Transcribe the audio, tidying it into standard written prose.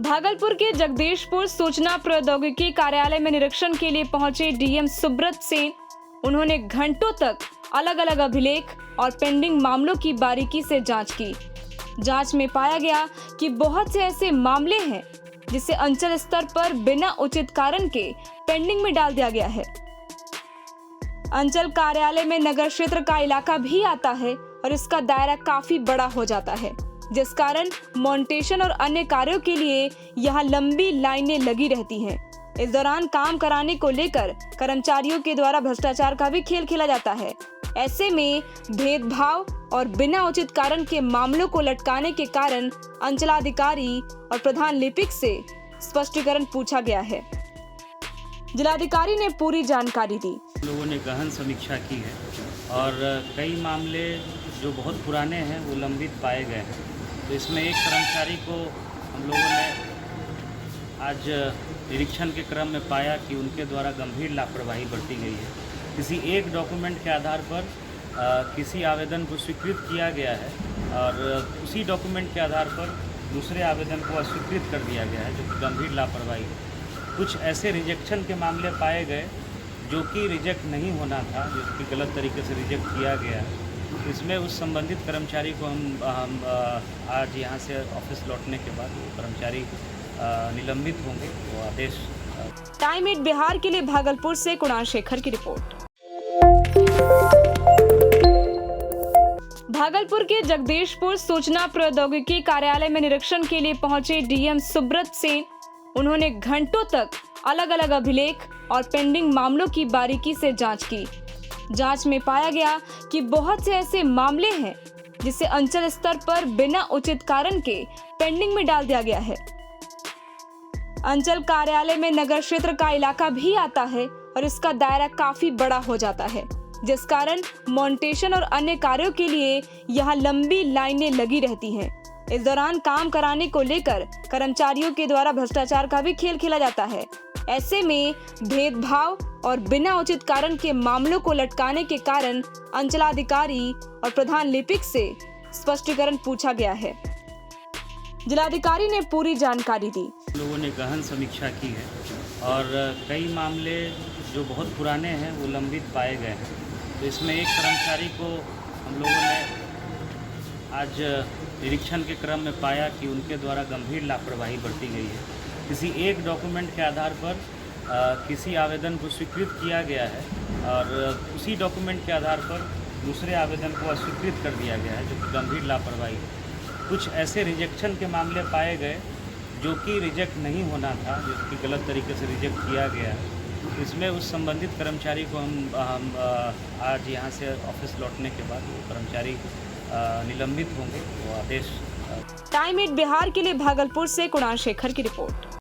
भागलपुर के जगदीशपुर सूचना प्रौद्योगिकी कार्यालय में निरीक्षण के लिए पहुंचे डीएम सुब्रत सेन। उन्होंने घंटों तक अलग अलग अभिलेख और पेंडिंग मामलों की बारीकी से जांच की। जांच में पाया गया कि बहुत से ऐसे मामले हैं जिसे अंचल स्तर पर बिना उचित कारण के पेंडिंग में डाल दिया गया है। अंचल कार्यालय में नगर क्षेत्र का इलाका भी आता है और इसका दायरा काफी बड़ा हो जाता है, जिस कारण मॉनिटेशन और अन्य कार्यों के लिए यहाँ लंबी लाइनें लगी रहती हैं। इस दौरान काम कराने को लेकर कर्मचारियों के द्वारा भ्रष्टाचार का भी खेल खेला जाता है। ऐसे में भेदभाव और बिना उचित कारण के मामलों को लटकाने के कारण अंचलाधिकारी और प्रधान लिपिक से स्पष्टीकरण पूछा गया है। जिलाधिकारी ने पूरी जानकारी दी। लोगों ने गहन समीक्षा की है और कई मामले जो बहुत पुराने हैं वो लंबित पाए गए हैं। तो इसमें एक कर्मचारी को हम लोगों ने आज निरीक्षण के क्रम में पाया कि उनके द्वारा गंभीर लापरवाही बरती गई है। किसी एक डॉक्यूमेंट के आधार पर किसी आवेदन को स्वीकृत किया गया है और उसी डॉक्यूमेंट के आधार पर दूसरे आवेदन को अस्वीकृत कर दिया गया है, जो कि गंभीर लापरवाही है। कुछ ऐसे रिजेक्शन के मामले पाए गए जो कि रिजेक्ट नहीं होना था, जो कि गलत तरीके से रिजेक्ट किया गया है। इसमें उस संबंधित कर्मचारी को हम आज यहाँ से ऑफिस लौटने के बाद वो कर्मचारी निलंबित होंगे। वो आदेश टाइम 8 बिहार के लिए भागलपुर से कुणाल शेखर की रिपोर्ट। भागलपुर के जगदीशपुर सूचना प्रौद्योगिकी कार्यालय में निरीक्षण के लिए पहुंचे डीएम सुब्रत सेन। उन्होंने घंटों तक अलग अलग अभिलेख और पेंडिंग मामलों की बारीकी से जांच की। जांच में पाया गया कि बहुत से ऐसे मामले हैं जिसे अंचल स्तर पर बिना उचित कारण के पेंडिंग में डाल दिया गया है। अंचल कार्यालय में नगर क्षेत्र का इलाका भी आता है और इसका दायरा काफी बड़ा हो जाता है, जिस कारण मॉनिटेशन और अन्य कार्यों के लिए यहाँ लंबी लाइनें लगी रहती हैं। इस दौरान काम कराने को लेकर कर्मचारियों के द्वारा भ्रष्टाचार का भी खेल खेला जाता है। ऐसे में भेदभाव और बिना उचित कारण के मामलों को लटकाने के कारण अंचलाधिकारी और प्रधान लिपिक से स्पष्टीकरण पूछा गया है। जिलाधिकारी ने पूरी जानकारी दी। लोगों ने गहन समीक्षा की है और कई मामले जो बहुत पुराने हैं वो लंबित पाए गए हैं। तो इसमें एक कर्मचारी को हम लोगों ने आज निरीक्षण के क्रम में पाया कि उनके द्वारा गंभीर लापरवाही बरती गई है। किसी एक डॉक्यूमेंट के आधार पर किसी आवेदन को स्वीकृत किया गया है और उसी डॉक्यूमेंट के आधार पर दूसरे आवेदन को अस्वीकृत कर दिया गया है, जो कि गंभीर लापरवाही है। कुछ ऐसे रिजेक्शन के मामले पाए गए जो कि रिजेक्ट नहीं होना था, जो कि गलत तरीके से रिजेक्ट किया गया है। इसमें उस संबंधित कर्मचारी को हम आज यहाँ से ऑफिस लौटने के बाद वो कर्मचारी निलंबित होंगे। वो आदेश टाइम 8 बिहार के लिए भागलपुर से कुणाल शेखर की रिपोर्ट।